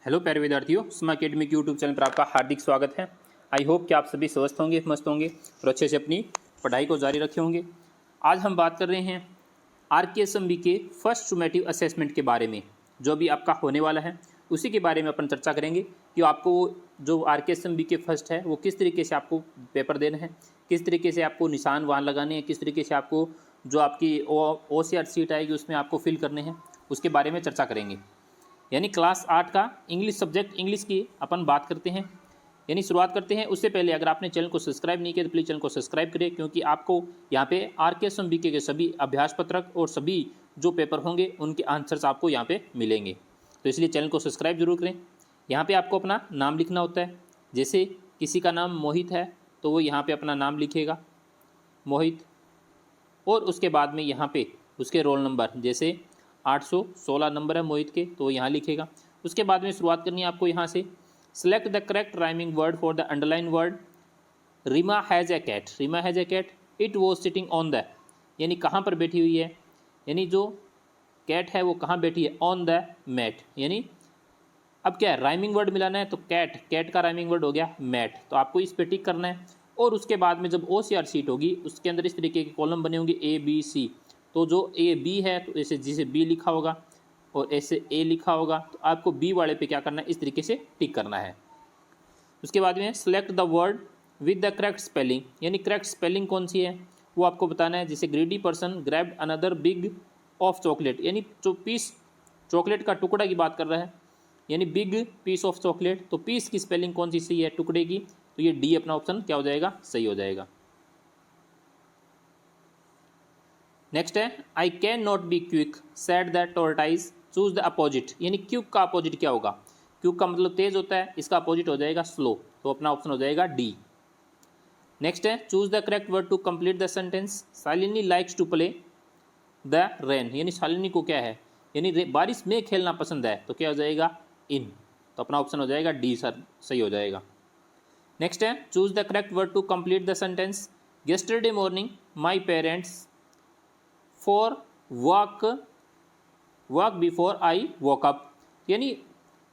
Hello प्यारे विद्यार्थियों, स्मा अकेडमी के यूट्यूब चैनल पर आपका हार्दिक स्वागत है। आई होप कि आप सभी स्वस्थ होंगे, मस्त होंगे और अच्छे से अपनी पढ़ाई को जारी रखे होंगे। आज हम बात कर रहे हैं RKSMB के फर्स्ट सुमेटिव असेसमेंट के बारे में, जो भी आपका होने वाला है उसी के बारे में अपन चर्चा करेंगे कि आपको जो RKSMB के फर्स्ट है वो किस तरीके से आपको पेपर देना है, किस तरीके से आपको निशान वहाँ लगाने हैं, किस तरीके से आपको जो आपकी OCR सीट आएगी उसमें आपको फिल करने हैं, उसके बारे में चर्चा करेंगे। यानी क्लास 8 का इंग्लिश सब्जेक्ट इंग्लिश की अपन बात करते हैं, यानी शुरुआत करते हैं। उससे पहले अगर आपने चैनल को सब्सक्राइब नहीं किया तो प्लीज़ चैनल को सब्सक्राइब करें, क्योंकि आपको यहाँ पे RKSMB के सभी अभ्यास पत्रक और सभी जो पेपर होंगे उनके आंसर्स आपको यहाँ पे मिलेंगे, तो इसलिए चैनल को सब्सक्राइब जरूर करें। यहाँ पे आपको अपना नाम लिखना होता है। जैसे किसी का नाम मोहित है तो वो यहाँ पर अपना नाम लिखेगा मोहित, और उसके बाद में यहाँ पे उसके रोल नंबर, जैसे 816 नंबर है मोहित के तो यहाँ लिखेगा। उसके बाद में शुरुआत करनी है आपको यहाँ से। Select the correct rhyming word for the underline word. Reema has a cat, Reema has a cat, it was sitting on the, यानी कहाँ पर बैठी हुई है, यानी जो कैट है वो कहाँ बैठी है, ऑन द मैट। यानी अब क्या है, राइमिंग वर्ड मिलाना है, तो कैट, कैट का राइमिंग वर्ड हो गया मैट, तो आपको इस पर टिक करना है। और उसके बाद में जब OCR सीट होगी उसके अंदर इस तरीके के कॉलम बने होंगे A B C, तो जो A B है तो ऐसे जिसे B लिखा होगा और ऐसे A लिखा होगा, तो आपको B वाले पे क्या करना है, इस तरीके से टिक करना है। उसके बाद में select the word with the correct spelling, यानी करेक्ट स्पेलिंग कौन सी है वो आपको बताना है। जैसे greedy person grabbed another big of chocolate, यानी जो पीस चॉकलेट का टुकड़ा की बात कर रहा है, यानी बिग पीस ऑफ चॉकलेट, तो पीस की स्पेलिंग कौन सी सही है, टुकड़े की, तो ये D अपना ऑप्शन क्या हो जाएगा, सही हो जाएगा। नेक्स्ट है I can not be quick said the tortoise, choose the opposite, यानी क्विक का अपोजिट क्या होगा, क्विक का मतलब तेज होता है, इसका अपोजिट हो जाएगा स्लो, तो अपना ऑप्शन हो जाएगा D। नेक्स्ट है choose the correct word to complete the sentence. Shalini likes to play the rain, यानी शालिनी को क्या है, यानी बारिश में खेलना पसंद है, तो क्या हो जाएगा इन, तो अपना ऑप्शन हो जाएगा D सर, सही हो जाएगा। नेक्स्ट है choose the correct word to complete the sentence. Yesterday morning my parents for walk before I walk up, यानी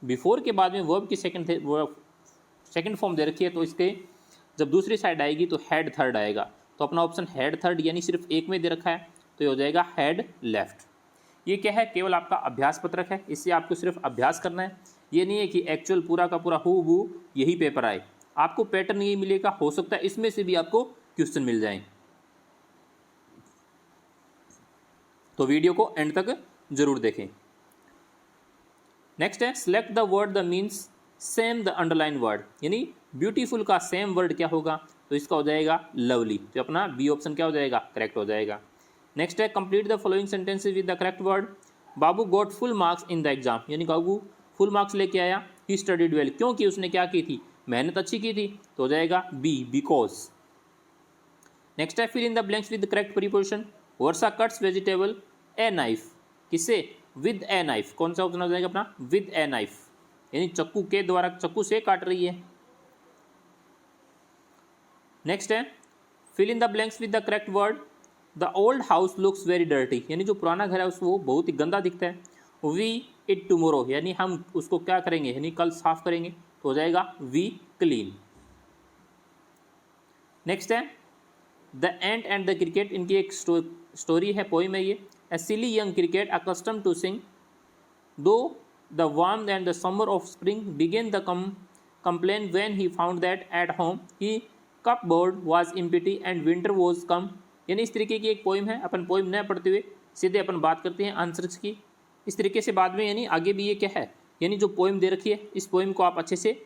बिफोर के बाद में वर्ब की सेकंड फॉर्म दे रखी है, तो इसके जब दूसरी साइड आएगी तो हैड थर्ड आएगा, तो अपना ऑप्शन हैड थर्ड, यानी सिर्फ एक में दे रखा है, तो ये हो जाएगा हैड लेफ्ट। ये क्या है, केवल आपका अभ्यास पत्रक है, इससे आपको सिर्फ अभ्यास करना है। ये नहीं है कि एक्चुअल पूरा का पूरा हूबहू यही पेपर आए, आपको पैटर्न यही मिलेगा, हो सकता है इसमें से भी आपको क्वेश्चन मिल जाएं। तो वीडियो को एंड तक जरूर देखें। नेक्स्ट है select the word the means same the underline word, यानी ब्यूटीफुल का सेम वर्ड क्या होगा, तो इसका हो जाएगा लवली, तो अपना B ऑप्शन क्या हो जाएगा, करेक्ट हो जाएगा। नेक्स्ट है complete the following sentences with the correct word. Babu got full marks in the exam, यानी बाबू फुल मार्क्स लेके आया, ही स्टडीड वेल, क्योंकि उसने क्या की थी, मेहनत अच्छी की थी, तो हो जाएगा B बिकॉज। नेक्स्ट है fill in the blanks with the correct preposition. Varsha cuts vegetable a knife, किससे, विद ए नाइफ, कौन सा ऑप्शन हो जाएगा अपना, विद ए नाइफ, यानी चक्कू के द्वारा, चक्कू से काट रही है। नेक्स्ट है fill in the blanks with the correct word. The old house looks very dirty, यानी जो पुराना घर है उसको बहुत ही गंदा दिखता है। वी इट टुमोरो, यानी हम उसको क्या करेंगे, यानी कल साफ करेंगे, तो हो जाएगा वी क्लीन। नेक्स्ट है the ant and the cricket, इनकी एक स्टोरी है, पोइम है ये। A silly young cricket accustomed to sing, though the warmth and the summer of spring began the complaint when he found that at home his cupboard was empty and winter was come, यानी इस तरीके की एक poem है। अपन poem न पढ़ते हुए सीधे अपन बात करते हैं आंसर्स की, इस तरीके से बाद में, यानी आगे भी ये क्या है, यानी जो पोइम दे रखी है इस पोइम को आप अच्छे से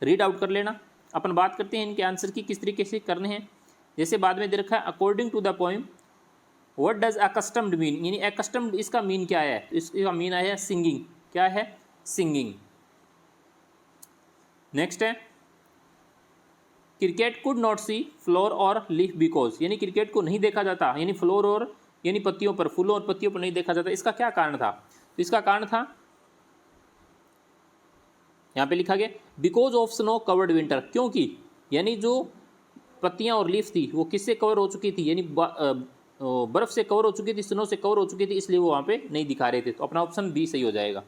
रीड आउट कर लेना। अपन बात करते हैं इनके आंसर की किस तरीके से करने हैं। जैसे बाद में दे रखा है according to the poem what does accustomed mean, यानी अकस्टम्ड इसका मीन क्या है, तो इसका मीन आया है सिंगिंग, क्या है, सिंगिंग। नेक्स्ट है cricket could not sea floor और लीफ बिकॉज, यानी क्रिकेट को नहीं देखा जाता, यानी फ्लोर और यानी पत्तियों पर, फूलों और पत्तियों पर नहीं देखा जाता, इसका क्या कारण था, तो इसका कारण था यहाँ पे लिखा गया because of snow covered winter, क्योंकि यानी जो पत्तियां और लीफ थी वो किससे कवर हो चुकी थी, यानी बर्फ से कवर हो चुकी थी, स्नो से कवर हो चुकी थी, इसलिए वो वहाँ पे नहीं दिखा रहे थे, तो अपना ऑप्शन B सही हो जाएगा।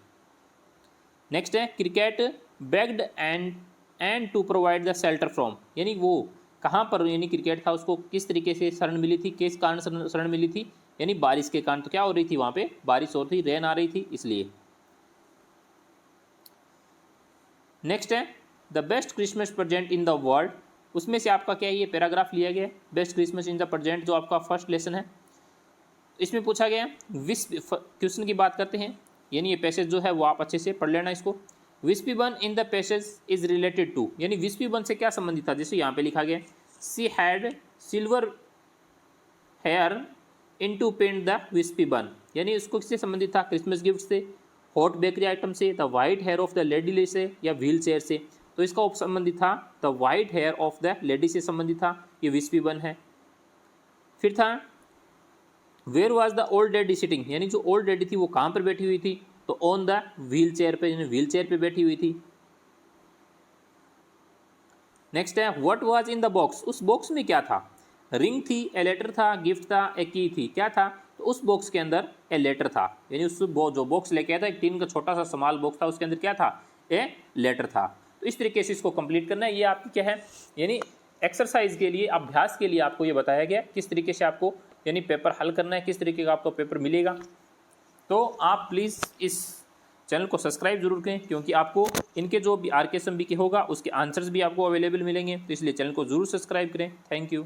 नेक्स्ट है cricket begged and to provide the shelter from, यानी वो कहाँ पर यानी क्रिकेट था, उसको किस तरीके से शरण मिली थी, किस कारण शरण मिली थी, यानी बारिश के कारण। तो क्या हो रही थी वहाँ पे, बारिश हो रही थी, रेन आ रही थी इसलिए। नेक्स्ट है the best Christmas present in the world, उसमें से आपका क्या है, ये पैराग्राफ लिया गया है, best Christmas in the present जो आपका फर्स्ट लेसन है। इसमें पूछा गया क्वेश्चन की बात करते हैं, यानी ये पैसेज जो है वो आप अच्छे से पढ़ लेना इसको। Wispy bun in the passage is related to, यानी विस्पीबन से क्या संबंधित था, जैसे यहाँ पे लिखा गया she had silver hair in to paint the wispy bun, यानी उसको किससे संबंधित था, क्रिसमस गिफ्ट से, हॉट बेकरी आइटम से, the white hair of the lady से, या व्हील चेयर से। तो इसका संबंधित था the white hair of the lady से संबंधित था, ये विस्पीबन है। फिर था where was the old lady sitting, यानी जो ओल्ड लेडी थी वो कहाँ पर बैठी हुई थी, तो ऑन द व्हील चेयर पे, यानी व्हील चेयर पे बैठी हुई थी। नेक्स्ट है what was in the box, उस बॉक्स में क्या था, रिंग थी, ए लेटर था, गिफ्ट था, ए की थी, क्या था, तो उस बॉक्स के अंदर ए लेटर था, यानी उस जो बॉक्स लेके आया था, एक टीन का छोटा सा स्मॉल बॉक्स था, उसके अंदर क्या था, ए लेटर था। तो इस तरीके से इसको कंप्लीट करना है। ये आपकी क्या है, यानी एक्सरसाइज के लिए, अभ्यास के लिए आपको ये बताया गया किस तरीके से आपको यानी पेपर हल करना है, किस तरीके का आपको पेपर मिलेगा। तो आप प्लीज़ इस चैनल को सब्सक्राइब जरूर करें, क्योंकि आपको इनके जो भी RKSMB के होगा उसके आंसर्स भी आपको अवेलेबल मिलेंगे, तो इसलिए चैनल को जरूर सब्सक्राइब करें। Thank you.